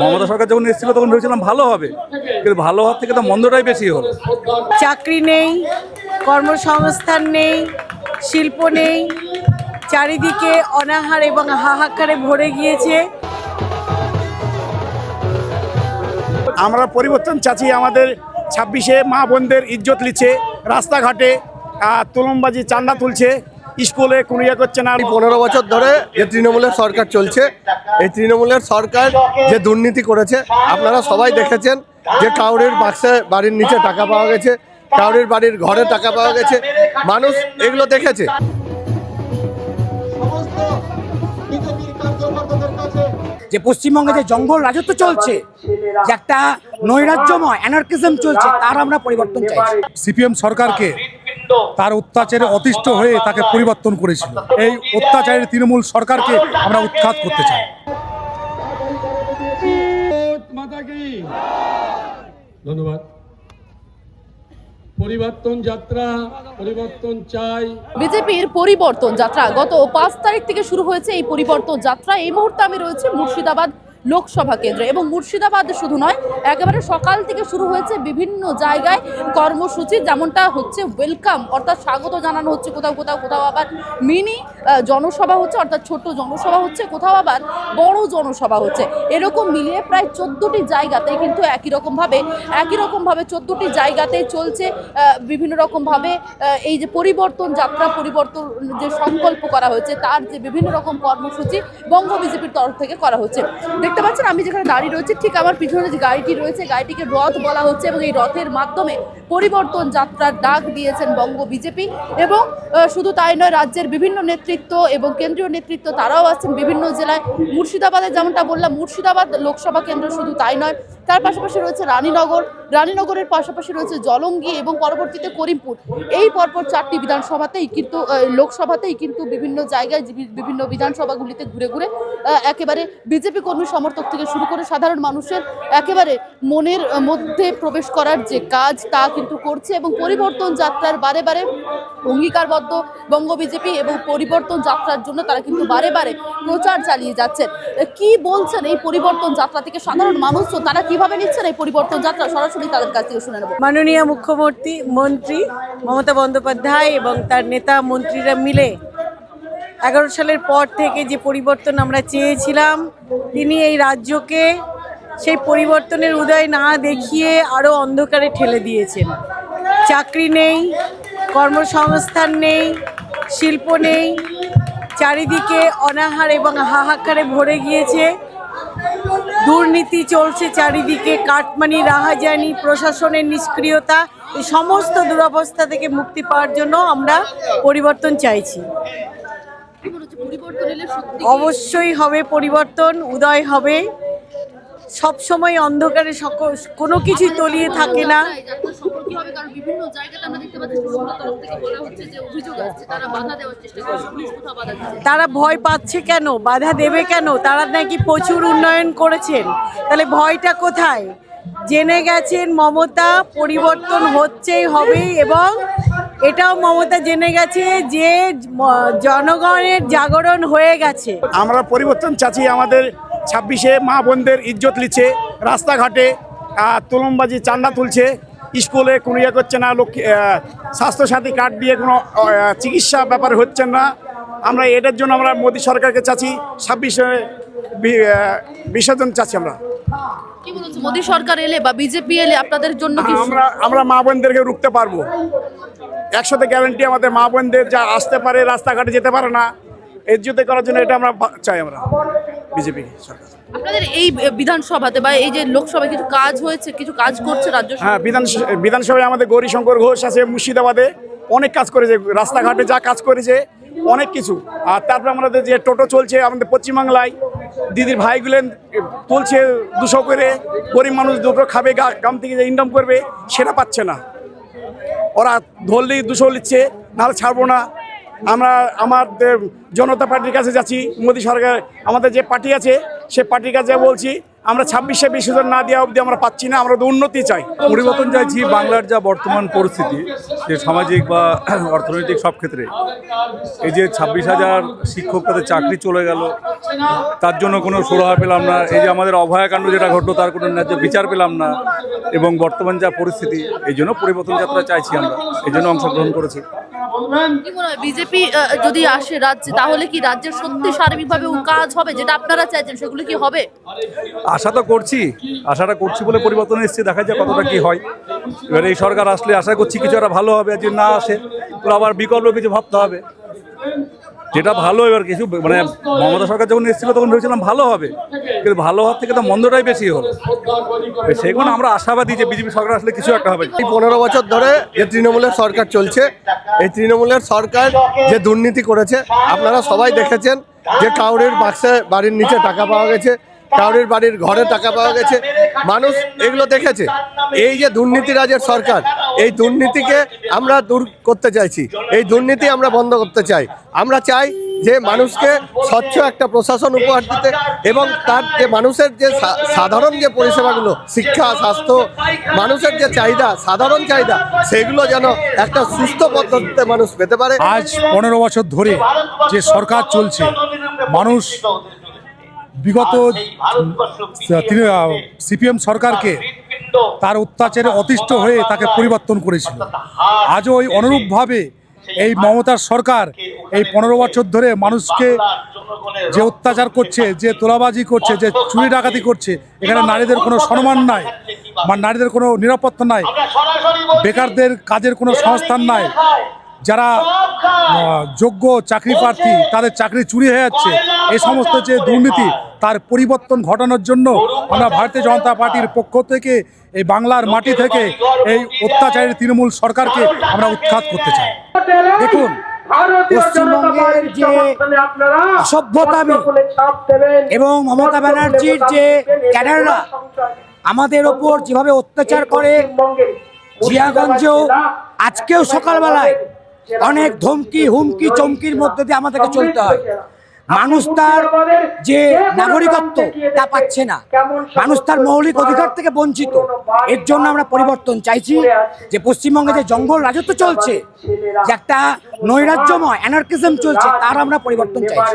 মমতা সরকার যখন এসেছিল তখন ভেবেছিলাম ভালো হবে, কিন্তু ভালো হওয়ার থেকে তো মন্দটাই বেশি হলো। চাকরি নেই, কর্মসংস্থান নেই, শিল্প নেই, চারিদিকে অনাহার এবং হাহাকারে ভরে গিয়েছে। আমরা পরিবর্তন চাচ্ছি। আমাদের 26-এ মা বোনদের ইজ্জত লিচ্ছে, রাস্তাঘাটে তুলমবাজি চান্দা তুলছে, স্কুলে কোনো ইয়ে করছে না। 15 বছর ধরে যে তৃণমূলের সরকার চলছে, এই তৃণমূলের সরকার যে দুর্নীতি করেছে আপনারা সবাই দেখেছেন। যে কাউরির বাক্সে বাড়ির নিচে টাকা পাওয়া গেছে, কাউরির বাড়ির ঘরে টাকা পাওয়া গেছে, মানুষ এগুলো দেখেছে। যে পশ্চিমবঙ্গে যে জঙ্গল রাজত্ব চলছে, যে একটা নৈরাজ্যময় অ্যানার্কিজম চলছে, তার আমরা পরিবর্তন চাইছি। সিপিএম সরকারকে তার অত্যাচারে অতিষ্ঠ হয়ে তাকে পরিবর্তন করেছিল। এই অত্যাচারের তৃণমূল সরকারকে আমরা উৎখাত করতে চাই। ধন্যবাদ। পরিবর্তন যাত্রা, পরিবর্তন চাই। বিজেপির পরিবর্তন যাত্রা গত 5 তারিখ থেকে শুরু হয়েছে। এই পরিবর্তন যাত্রা এই মুহূর্তে আমি রয়েছে মুর্শিদাবাদ লোকসভা কেন্দ্রে, এবং মুর্শিদাবাদ শুধু নয়, একেবারে সকাল থেকে শুরু হয়েছে বিভিন্ন জায়গায় কর্মসূচি, যেমনটা হচ্ছে ওয়েলকাম অর্থাৎ স্বাগত জানানো হচ্ছে, কোথাও কোথাও কোথাও আবার মিনি জনসভা হচ্ছে অর্থাৎ ছোট্ট জনসভা হচ্ছে, কোথাও আবার বড় জনসভা হচ্ছে। এরকম মিলিয়ে প্রায় 14টি জায়গাতে কিন্তু একই রকমভাবে 14টি জায়গাতে চলছে বিভিন্ন রকমভাবে এই যে পরিবর্তন যাত্রা, পরিবর্তন যে সংকল্প করা হয়েছে, তার যে বিভিন্ন রকম কর্মসূচি বঙ্গ বিজেপির তরফ থেকে করা হচ্ছে। দেখতে পাচ্ছেন আমি যেখানে দাঁড়িয়ে রয়েছে, ঠিক আমার পিছনে যে গাড়িটি রয়েছে, গাড়িটিকে রথ বলা হচ্ছে, এবং এই রথের মাধ্যমে পরিবর্তন যাত্রার ডাক দিয়েছেন বঙ্গ বিজেপি। এবং শুধু তাই নয়, রাজ্যের বিভিন্ন নেতৃত্ব এবং কেন্দ্রীয় নেতৃত্ব তারাও আছেন বিভিন্ন জেলায়। মুর্শিদাবাদে যেমনটা বললাম, মুর্শিদাবাদ লোকসভা কেন্দ্র শুধু তাই নয়, তার পাশাপাশি রয়েছে রানীনগরের পাশাপাশি রয়েছে জলঙ্গি এবং পরবর্তীতে করিমপুর। এই পরপর 4টি বিধানসভাতেই কিন্তু লোকসভাতেই কিন্তু বিভিন্ন জায়গায় বিভিন্ন বিধানসভাগুলিতে ঘুরে ঘুরে একেবারে বিজেপি কর্মী সমর্থক থেকে শুরু করে সাধারণ মানুষের একেবারে মনের মধ্যে প্রবেশ করার যে কাজ, তা কিন্তু করছে। এবং পরিবর্তন যাত্রার বারে বারে অঙ্গীকারবদ্ধ বঙ্গ বিজেপি, এবং পরিবর্তন যাত্রার জন্য তারা কিন্তু বারে বারে প্রচার চালিয়ে যাচ্ছেন। কি বলছেন এই পরিবর্তন যাত্রা থেকে সাধারণ মানুষ, তারা কিভাবে নিচ্ছেন এই পরিবর্তন যাত্রা, সরাসরি তাদের কাছ থেকে শুনে নেব। মাননীয় মুখ্যমন্ত্রী মমতা বন্দ্যোপাধ্যায় এবং তার নেতা মন্ত্রীরা মিলে 11 সালের পর থেকে যে পরিবর্তন আমরা চেয়েছিলাম, তিনি এই রাজ্যকে সেই পরিবর্তনের উদয় না দেখিয়ে আরও অন্ধকারে ঠেলে দিয়েছেন। চাকরি নেই, কর্মসংস্থান নেই, শিল্প নেই, চারিদিকে অনাহার এবং হাহাকারে ভরে গিয়েছে। দুর্নীতি চলছে চারিদিকে, কাটমানি, রাহাজানি, প্রশাসনের নিষ্ক্রিয়তা, এই সমস্ত দুরবস্থা থেকে মুক্তি পাওয়ার জন্য আমরা পরিবর্তন চাইছি। অবশ্যই হবে পরিবর্তন, উদয় হবে। সব সময় অন্ধকারে কোনো কিছুই তলিয়ে থাকে না। তারা ভয় পাচ্ছে কেন, বাধা দেবে কেন? তারা নাকি প্রচুর উন্নয়ন করেছেন, তাহলে ভয়টা কোথায়? জেনে গেছেন মমতা পরিবর্তন হচ্ছেই হবে, এবং এটাও মমতা জেনে গেছে যে জনগণের জাগরণ হয়ে গেছে। আমরা পরিবর্তন চাচ্ছি। আমাদের 26-এ মা বোনদের ইজ্জত লিচ্ছে, রাস্তাঘাটে তুলমবাজি চান্দা তুলছে, স্কুলে কোনো ইয়ে করছে না, স্বাস্থ্যসাথী কার্ড দিয়ে কোনো চিকিৎসা ব্যাপার হচ্ছে না। আমরা এটার জন্য আমরা মোদী সরকারকে চাচ্ছি, 26-এ বিসর্জন চাচ্ছি। আমরা কি বলছেন, মোদী সরকার এলে বা বিজেপি এলে আপনাদের জন্য কি? আমরা মা বোনদেরকে রুখতে পারবো, 100তে গ্যারান্টি। আমাদের মা বোনদের যা আসতে পারে, রাস্তাঘাটে যেতে পারে না, ইজ্জত করার জন্য এটা আমরা চাই। আমরা বিজেপি সরকার। আপনাদের এই বিধানসভাতে বা এই যে লোকসভায় কিছু কাজ হয়েছে, কিছু কাজ করছে রাজ্য সরকার? হ্যাঁ, বিধানসভায় আমাদের গৌরীশঙ্কর ঘোষ আছে, মুর্শিদাবাদে অনেক কাজ করেছে, রাস্তাঘাটে যা কাজ করেছে অনেক কিছু। আর তারপরে আমাদের যে টোটো চলছে আমাদের পশ্চিমবাংলায়, দিদির ভাইগুলো তুলছে 200 করে, গরিব মানুষ দুটো খাবে, গ্রাম থেকে যে ইনকাম করবে সেটা পাচ্ছে না। ওরা ধরলেই 200 নিচ্ছে, নাহলে ছাড়বো না। আমরা আমাদের জনতা পার্টির কাছে যাচ্ছি, মোদী সরকার আমাদের যে পার্টি আছে সে পার্টির কাছে বলছি আমরা 26-এ 20,000 না দেওয়া অবধি আমরা পাচ্ছি না। আমরা তো উন্নতি চাই। পরিবর্তন চাইছি। বাংলার যা বর্তমান পরিস্থিতি, যে সামাজিক বা অর্থনৈতিক সব ক্ষেত্রে, এই যে 26,000 শিক্ষক তাদের চাকরি চলে গেল, তার জন্য কোনো সুরাহা পেলাম না। এই যে আমাদের অভয়াকাণ্ড যেটা ঘটলো, তার কোনো ন্যায্য বিচার পেলাম না। এবং বর্তমান যা পরিস্থিতি, এই জন্য পরিবর্তন যাত্রা চাইছি আমরা, এই জন্য অংশগ্রহণ করেছি। কি মনে হয় বিজেপি যদি আসে রাজ্যে, তাহলে কি রাজ্যের সত্যি সার্বিকভাবে কাজ হবে যেটা আপনারা চাইছেন, সেগুলো কি হবে? আশাটা করছি বলে পরিবর্তন এসছে, দেখা যায় কতটা কি হয়। এবার এই সরকার আসলে আশা করছি কিছু একটা ভালো হবে, আর যদি না আসে তো আবার বিকল্প কিছু ভাবতে হবে যেটা ভালো। এবার কিছু মানে মমতা সরকার যখন এসেছিল তখন ভেবেছিলাম ভালো হবে, কিন্তু ভালো হওয়ার থেকে তো মন্দটাই বেশি হলো। সেই কারণে আমরা আশাবাদী যে বিজেপি সরকার আসলে কিছু একটা হবে। এই 15 বছর ধরে যে তৃণমূলের সরকার চলছে, এই তৃণমূলের সরকার যে দুর্নীতি করেছে আপনারা সবাই দেখেছেন। যে কাউরের বাক্সে বাড়ির নিচে টাকা পাওয়া গেছে, কাউরের বাড়ির ঘরে টাকা পাওয়া গেছে, মানুষ এগুলো দেখেছে। এই যে দুর্নীতিরাজের সরকার, এই দুর্নীতিকে আমরা দূর করতে চাইছি, এই দুর্নীতি আমরা বন্ধ করতে চাই। আমরা চাই যে মানুষকে স্বচ্ছ একটা প্রশাসন উপহার দিতে, এবং তার যে মানুষের যে সাধারণ যে পরিষেবাগুলো, শিক্ষা, স্বাস্থ্য, মানুষের যে চাহিদা, সাধারণ চাহিদা, সেগুলো যেন একটা সুস্থ পদ্ধতিতে মানুষ পেতে পারে। আজ 15 বছর ধরে যে সরকার চলছে, মানুষ বিগত সিপিএম সরকারকে তার অত্যাচারে অতিষ্ঠ হয়ে তাকে পরিবর্তন করেছিল। আজও ওই অনুরূপভাবে এই মমতার সরকার এই 15 বছর ধরে মানুষকে যে অত্যাচার করছে, যে তোলাবাজি করছে, যে চুরি ডাকাতি করছে, এখানে নারীদের কোনো সম্মান নাই বা নারীদের কোনো নিরাপত্তা নাই, বেকারদের কাজের কোনো সংস্থান নাই, যারা যোগ্য চাকরি প্রার্থী তাদের চাকরি চুরি হয়ে যাচ্ছে। এই সমস্ত যে দুর্নীতি, তার পরিবর্তন ঘটানোর জন্য আমরা ভারতীয় জনতা পার্টির পক্ষ থেকে এই বাংলার মাটি থেকে এই অত্যাচারী তৃণমূল সরকারকে আমরা উৎখাত করতে চাই। দেখুন, পশ্চিমবঙ্গের যে অসভ্যতামি এবং মমতা ব্যানার্জির যে ক্যাডাররা আমাদের ওপর যেভাবে অত্যাচার করে, জিয়াগঞ্জেও আজকেও সকালবেলায় অনেক ধমকি, হুমকি, চমকির মধ্যে দিয়ে আমাদেরকে চলতে হয়। মানুষ তার যে নাগরিকত্ব তা পাচ্ছে না, মানুষ তার মৌলিক অধিকার থেকে বঞ্চিত। এর জন্য আমরা পরিবর্তন চাইছি। যে পশ্চিমবঙ্গে যে জঙ্গল রাজত্ব চলছে, যে একটা নৈরাজ্যময় অ্যানার্কিজম চলছে, তার আমরা পরিবর্তন চাইছি।